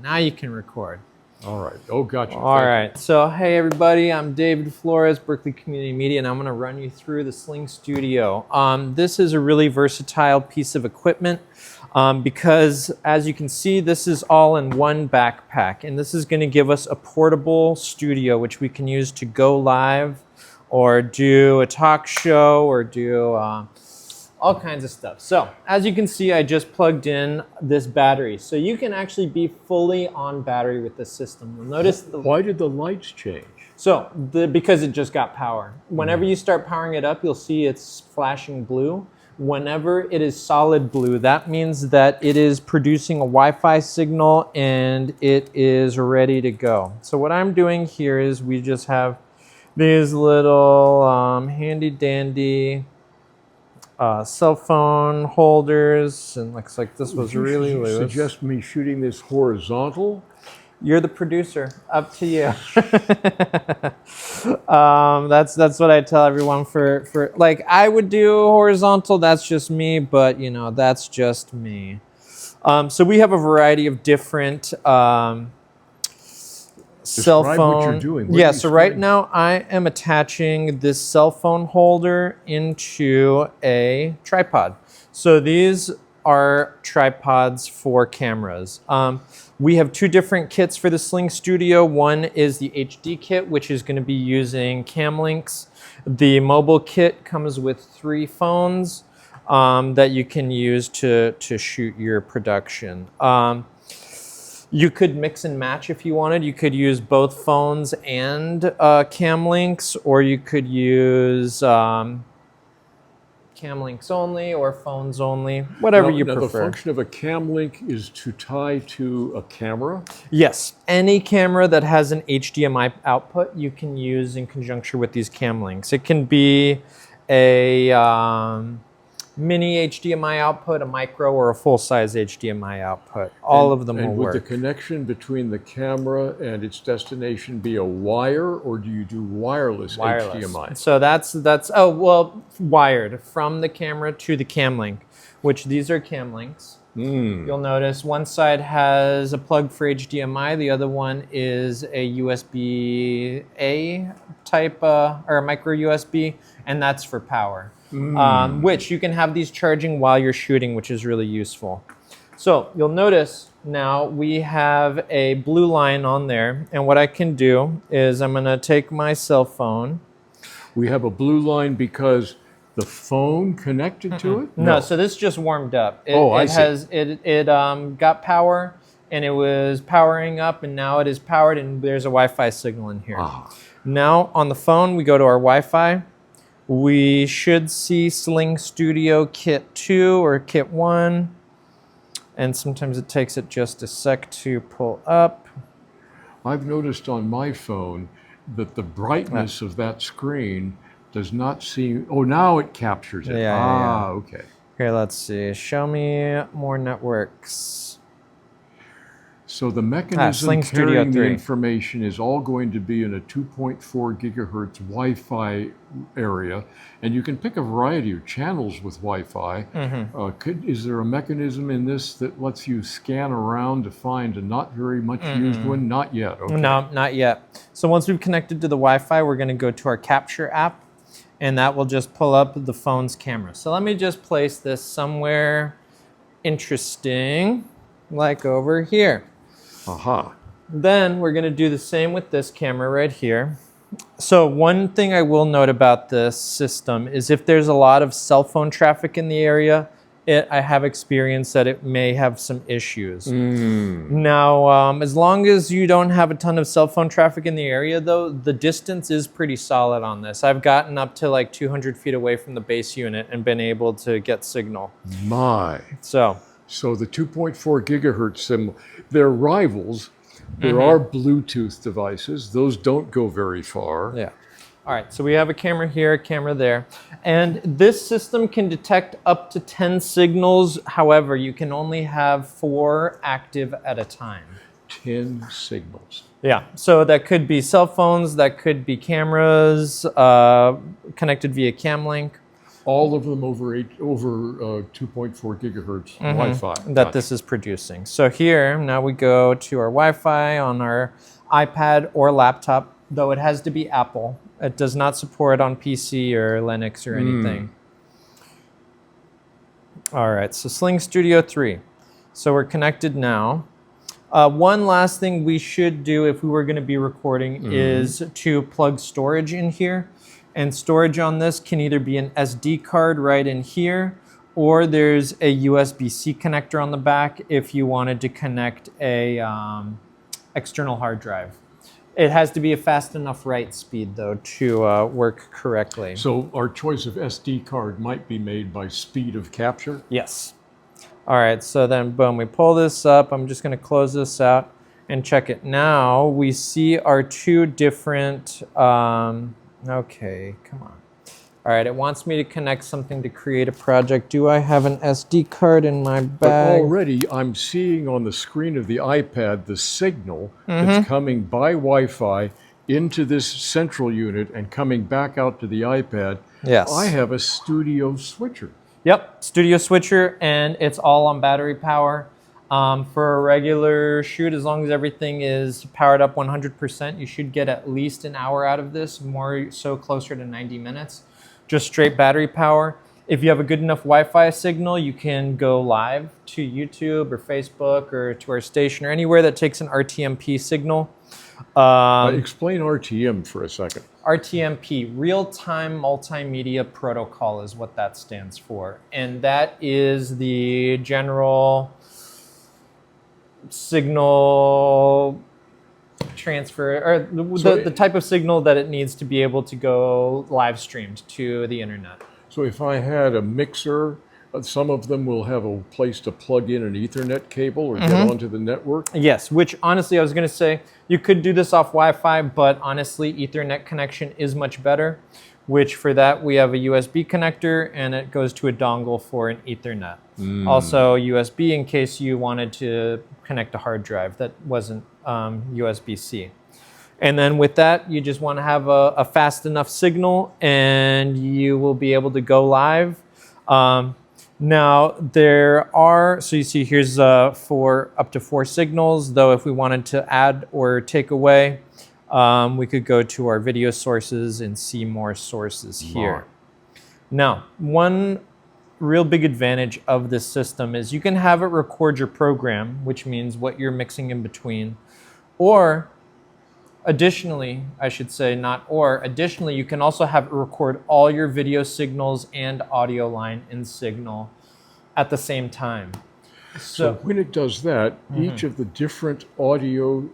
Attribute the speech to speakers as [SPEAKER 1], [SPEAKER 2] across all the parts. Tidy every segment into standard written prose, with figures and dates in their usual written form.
[SPEAKER 1] Now you can record.
[SPEAKER 2] All right. Oh, gotcha.
[SPEAKER 1] All right. So, hey, everybody. I'm David Flores, Berkeley Community Media, and I'm going to run you through the Sling Studio. This is a really versatile piece of equipment because, as you can see, this is all in one backpack. And this is going to give us a portable studio, which we can use to go live or do a talk show or do all kinds of stuff. So as you can see, I just plugged in this battery. So you can actually be fully on battery with this system. You'll notice
[SPEAKER 2] Why did the lights change?
[SPEAKER 1] So because it just got power. Whenever you start powering it up, you'll see it's flashing blue. Whenever it is solid blue, that means that it is producing a Wi-Fi signal and it is ready to go. So what I'm doing here is we just have these little handy dandy cell phone holders, and looks like this was really loose.
[SPEAKER 2] Suggest me shooting this horizontal?
[SPEAKER 1] You're the producer. Up to you. That's what I tell everyone for like I would do horizontal. That's just me, but you know that's just me. So we have a variety of different cell phone.
[SPEAKER 2] What you're doing.
[SPEAKER 1] Yeah, so right now I am attaching this cell phone holder into a tripod. So these are tripods for cameras. We have two different kits for the Sling Studio. One is the HD kit, which is going to be using cam links. The mobile kit comes with 3 phones that you can use to shoot your production. You could mix and match if you wanted. You could use both phones and cam links, or you could use cam links only or phones only, whatever you prefer.
[SPEAKER 2] The function of a cam link is to tie to a camera?
[SPEAKER 1] Yes. Any camera that has an HDMI output, you can use in conjunction with these cam links. It can be a mini HDMI output, a micro, or a full-size HDMI output. All of them will work.
[SPEAKER 2] And would the connection between the camera and its destination be a wire, or do you do wireless HDMI?
[SPEAKER 1] So that's oh well, wired from the camera to the cam link, which these are cam links. You'll notice one side has a plug for HDMI, the other one is a USB-A type or a micro USB, and that's for power. Which you can have these charging while you're shooting, which is really useful. So you'll notice now we have a blue line on there, and what I can do is I'm going to take my cell phone.
[SPEAKER 2] We have a blue line because the phone connected to it?
[SPEAKER 1] No, so this just warmed up.
[SPEAKER 2] I see.
[SPEAKER 1] It got power, and it was powering up, and now it is powered, and there's a Wi-Fi signal in here. Now on the phone, we go to our Wi-Fi. We should see Sling Studio Kit 2 or Kit 1. And sometimes it takes it just a sec to pull up.
[SPEAKER 2] I've noticed on my phone that the brightness of that screen does not seem... Oh, now it captures it.
[SPEAKER 1] Yeah.
[SPEAKER 2] Okay.
[SPEAKER 1] Here, let's see. Show me more networks.
[SPEAKER 2] So the mechanism carrying the information is all going to be in a 2.4 gigahertz Wi-Fi area, and you can pick a variety of channels with Wi-Fi. Is there a mechanism in this that lets you scan around to find a not very much used one? Not yet. Okay.
[SPEAKER 1] No, not yet. So once we've connected to the Wi-Fi, we're going to go to our Capture app, and that will just pull up the phone's camera. So let me just place this somewhere interesting, like over here. Then we're going to do the same with this camera right here. So one thing I will note about this system is if there's a lot of cell phone traffic in the area, I have experienced that it may have some issues. Now, as long as you don't have a ton of cell phone traffic in the area, though, the distance is pretty solid on this. I've gotten up to like 200 feet away from the base unit and been able to get signal.
[SPEAKER 2] So the 2.4 gigahertz symbol, they're rivals. There are Bluetooth devices. Those don't go very far.
[SPEAKER 1] Yeah. All right, so we have a camera here, a camera there. And this system can detect up to 10 signals. However, you can only have 4 active at a time.
[SPEAKER 2] 10 signals.
[SPEAKER 1] Yeah, so that could be cell phones, that could be cameras connected via cam link.
[SPEAKER 2] All of them over 2.4 gigahertz Wi-Fi.
[SPEAKER 1] That this is producing. So here, now we go to our Wi-Fi on our iPad or laptop, though it has to be Apple. It does not support on PC or Linux or anything. All right, so Sling Studio 3. So we're connected now. One last thing we should do if we were going to be recording is to plug storage in here. And storage on this can either be an SD card right in here, or there's a USB-C connector on the back if you wanted to connect a external hard drive. It has to be a fast enough write speed, though, to work correctly.
[SPEAKER 2] So our choice of SD card might be made by speed of capture?
[SPEAKER 1] Yes. All right, so then boom, we pull this up. I'm just going to close this out and check it. Now we see our two different, okay, come on. All right, it wants me to connect something to create a project. Do I have an SD card in my bag?
[SPEAKER 2] But already I'm seeing on the screen of the iPad the signal that's coming by Wi-Fi into this central unit and coming back out to the iPad.
[SPEAKER 1] Yes.
[SPEAKER 2] I have a studio switcher.
[SPEAKER 1] Yep, studio switcher, and it's all on battery power. For a regular shoot, as long as everything is powered up 100%, you should get at least an hour out of this, more so closer to 90 minutes. Just straight battery power. If you have a good enough Wi-Fi signal, you can go live to YouTube or Facebook or to our station or anywhere that takes an RTMP signal.
[SPEAKER 2] Explain RTM for a second.
[SPEAKER 1] RTMP, Real-Time Multimedia Protocol, is what that stands for. And that is the general signal transfer, or the type of signal that it needs to be able to go live streamed to the internet.
[SPEAKER 2] So if I had a mixer, some of them will have a place to plug in an Ethernet cable or get onto the network?
[SPEAKER 1] Yes, which honestly I was going to say, you could do this off Wi-Fi, but honestly Ethernet connection is much better, which for that we have a USB connector and it goes to a dongle for an Ethernet. Also USB in case you wanted to connect a hard drive that wasn't USB-C. And then with that, you just want to have a fast enough signal and you will be able to go live. Now there are, so you see here's for up to 4 signals, though if we wanted to add or take away, we could go to our video sources and see more sources here. Now, one real big advantage of this system is you can have it record your program, which means what you're mixing in between, or additionally, I should say not or, additionally you can also have it record all your video signals and audio line in signal at the same time.
[SPEAKER 2] So when it does that, each of the different audio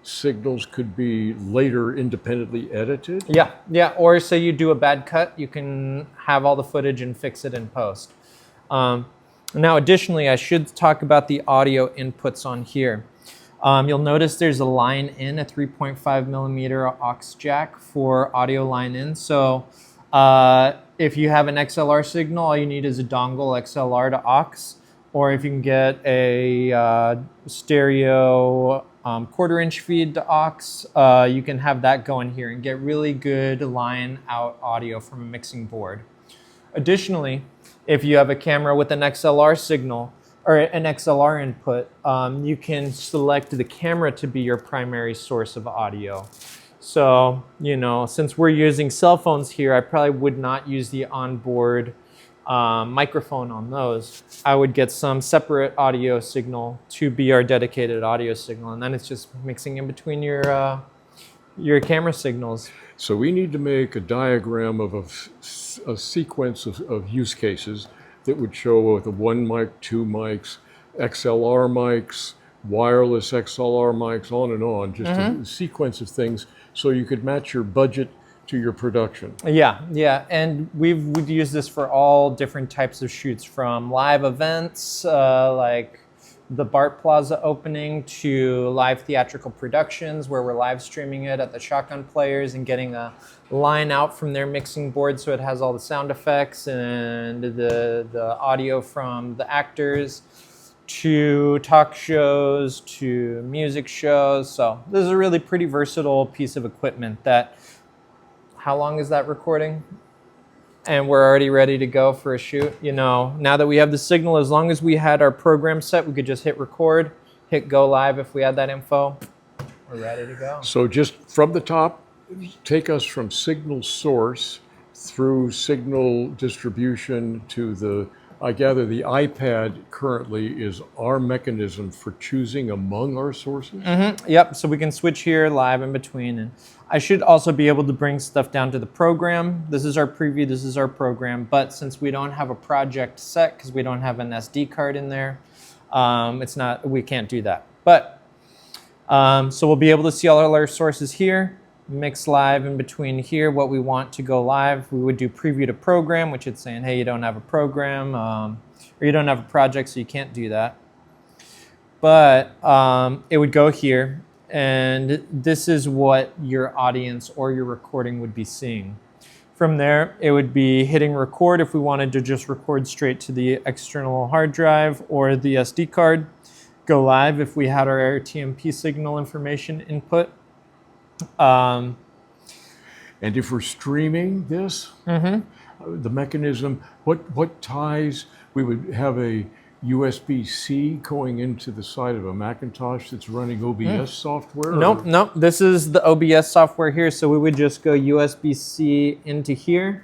[SPEAKER 2] signals could be later independently edited?
[SPEAKER 1] Yeah, or say you do a bad cut, you can have all the footage and fix it in post. Now additionally, I should talk about the audio inputs on here. You'll notice there's a line in, a 3.5 millimeter aux jack for audio line in. So if you have an XLR signal, all you need is a dongle XLR to aux, or if you can get a stereo 1/4 inch feed to aux, you can have that going here and get really good line out audio from a mixing board. Additionally, if you have a camera with an XLR signal or an XLR input, you can select the camera to be your primary source of audio. So, you know, since we're using cell phones here, I probably would not use the onboard microphone on those. I would get some separate audio signal to be our dedicated audio signal, and then it's just mixing in between your camera signals.
[SPEAKER 2] So we need to make a diagram of a sequence of use cases that would show with a 1 mic, 2 mics, XLR mics, wireless XLR mics, on and on, just a sequence of things so you could match your budget to your production.
[SPEAKER 1] Yeah, and we've used this for all different types of shoots, from live events like the BART Plaza opening to live theatrical productions where we're live streaming it at the Shotgun Players and getting a line out from their mixing board so it has all the sound effects and the audio from the actors, to talk shows, to music shows. So this is a really pretty versatile piece of equipment that, how long is that recording? and we're already ready to go for a shoot. You know, now that we have the signal, as long as we had our program set, we could just hit record, hit go live if we had that info. We're ready to go.
[SPEAKER 2] So just from the top, take us from signal source through signal distribution to the, I gather the iPad currently is our mechanism for choosing among our sources?
[SPEAKER 1] Mm-hmm. Yep, so we can switch here live in between. And I should also be able to bring stuff down to the program. This is our preview, this is our program, but since we don't have a project set, because we don't have an SD card in there, we can't do that. But, so we'll be able to see all our sources here, mix live in between here, what we want to go live. We would do preview to program, which is saying, hey, you don't have a program, or you don't have a project, so you can't do that. But it would go here, and this is what your audience or your recording would be seeing. From there, it would be hitting record if we wanted to just record straight to the external hard drive or the SD card. Go live if we had our RTMP signal information input.
[SPEAKER 2] And if we're streaming this, the mechanism, what ties, we would have a USB-C going into the side of a Macintosh that's running OBS software?
[SPEAKER 1] Nope. This is the OBS software here. So we would just go USB-C into here,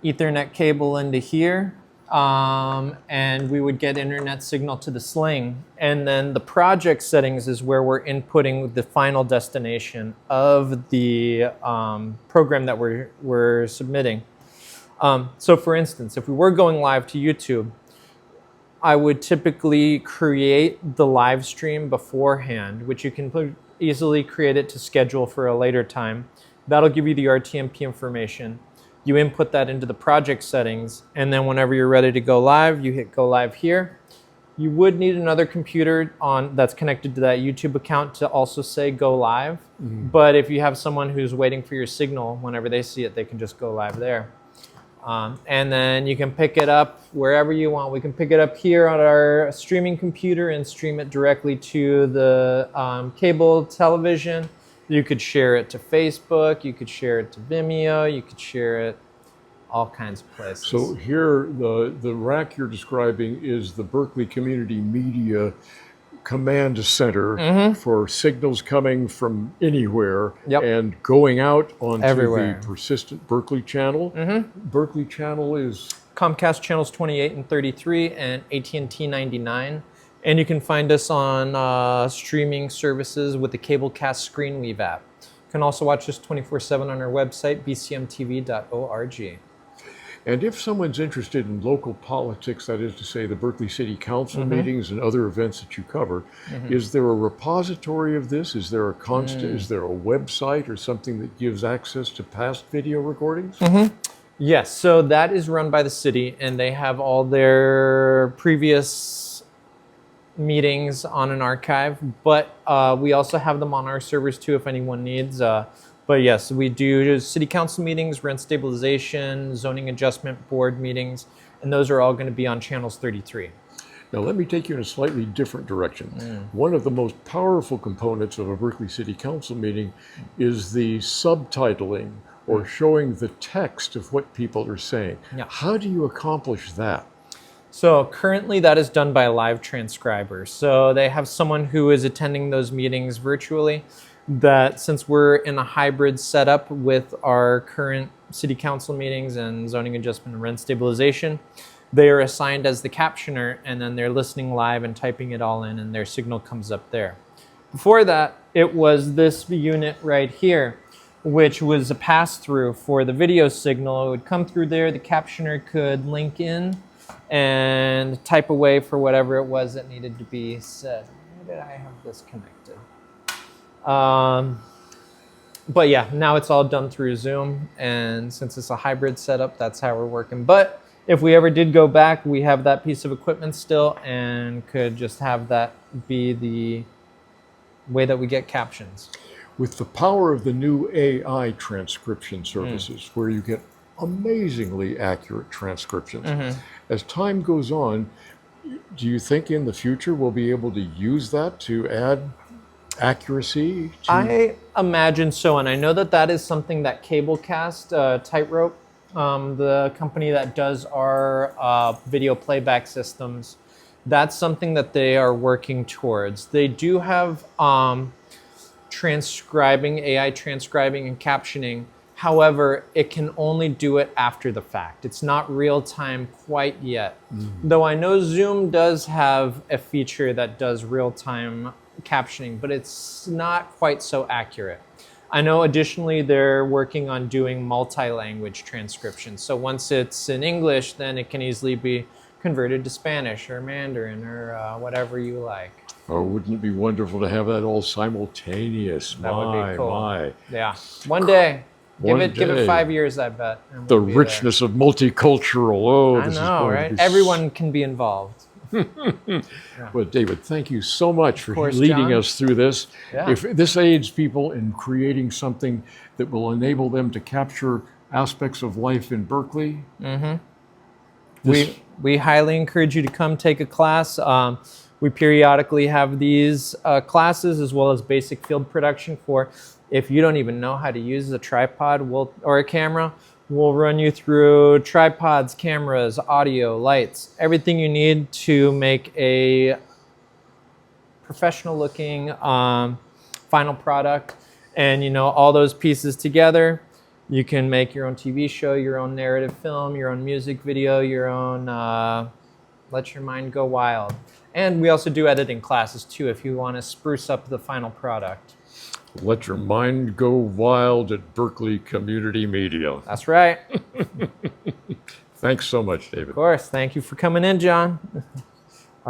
[SPEAKER 1] Ethernet cable into here, and we would get internet signal to the Sling. And then the project settings is where we're inputting the final destination of the program that we're submitting. So for instance, if we were going live to YouTube, I would typically create the live stream beforehand, which you can easily create it to schedule for a later time. That'll give you the RTMP information. You input that into the project settings, and then whenever you're ready to go live, you hit go live here. You would need another computer that's connected to that YouTube account to also say go live. But if you have someone who's waiting for your signal, whenever they see it, they can just go live there. And then you can pick it up wherever you want. We can pick it up here on our streaming computer and stream it directly to the cable television. You could share it to Facebook, you could share it to Vimeo, you could share it all kinds of places.
[SPEAKER 2] So here, the rack you're describing is the Berkeley Community Media command center for signals coming from anywhere and going out onto the persistent Berkeley channel. Berkeley channel is
[SPEAKER 1] Comcast channels 28 and 33 and AT&T 99. And you can find us on streaming services with the Cablecast Screenweave app. You can also watch us 24/7 on our website, bcmtv.org.
[SPEAKER 2] And if someone's interested in local politics, that is to say the Berkeley City Council meetings and other events that you cover, is there a repository of this? Is there a is there a website or something that gives access to past video recordings?
[SPEAKER 1] Yes, so that is run by the city, and they have all their previous meetings on an archive, but we also have them on our servers too if anyone needs. But yes, we do city council meetings, rent stabilization, zoning adjustment board meetings, and those are all going to be on channels 33.
[SPEAKER 2] Now let me take you in a slightly different direction. One of the most powerful components of a Berkeley City Council meeting is the subtitling or showing the text of what people are saying. How do you accomplish that?
[SPEAKER 1] So currently that is done by a live transcriber. So they have someone who is attending those meetings virtually, that since we're in a hybrid setup with our current city council meetings and zoning adjustment and rent stabilization, they are assigned as the captioner, and then they're listening live and typing it all in, and their signal comes up there. Before that, it was this unit right here, which was a pass-through for the video signal. It would come through there, the captioner could link in and type away for whatever it was that needed to be said. Where did I have this connected? But yeah, now it's all done through Zoom, and since it's a hybrid setup, that's how we're working. But if we ever did go back, we have that piece of equipment still and could just have that be the way that we get captions.
[SPEAKER 2] With the power of the new AI transcription services, where you get amazingly accurate transcriptions, as time goes on, do you think in the future we'll be able to use that to add accuracy?
[SPEAKER 1] I imagine so, and I know that that is something that Cablecast, Tightrope, the company that does our video playback systems, that's something that they are working towards. They do have transcribing, AI transcribing and captioning. However, it can only do it after the fact. It's not real time quite yet. Though I know Zoom does have a feature that does real time captioning, but it's not quite so accurate. I know additionally they're working on doing multi-language transcription. So once it's in English, then it can easily be converted to Spanish or Mandarin or whatever you like.
[SPEAKER 2] Oh, wouldn't it be wonderful to have that all simultaneous?
[SPEAKER 1] That would be cool.
[SPEAKER 2] My.
[SPEAKER 1] Yeah, one day.
[SPEAKER 2] One
[SPEAKER 1] Give
[SPEAKER 2] day.
[SPEAKER 1] it 5 years, I bet. And
[SPEAKER 2] The
[SPEAKER 1] we'll be
[SPEAKER 2] richness of multicultural. Oh,
[SPEAKER 1] there.
[SPEAKER 2] this
[SPEAKER 1] I
[SPEAKER 2] is
[SPEAKER 1] know,
[SPEAKER 2] going
[SPEAKER 1] right?
[SPEAKER 2] to be
[SPEAKER 1] Everyone can be involved.
[SPEAKER 2] Well, David, thank you so much for
[SPEAKER 1] course,
[SPEAKER 2] leading
[SPEAKER 1] John.
[SPEAKER 2] us through this.
[SPEAKER 1] Yeah.
[SPEAKER 2] If this aids people in creating something that will enable them to capture aspects of life in Berkeley,
[SPEAKER 1] We highly encourage you to come take a class. We periodically have these classes as well as basic field production for if you don't even know how to use a tripod or a camera, we'll run you through tripods, cameras, audio, lights, everything you need to make a professional looking final product. And you know, all those pieces together, you can make your own TV show, your own narrative film, your own music video, your own let your mind go wild. And we also do editing classes too if you want to spruce up the final product.
[SPEAKER 2] let your mind go wild at Berkeley Community Media.
[SPEAKER 1] That's right.
[SPEAKER 2] Thanks so much, David.
[SPEAKER 1] Of course. Thank you for coming in, John.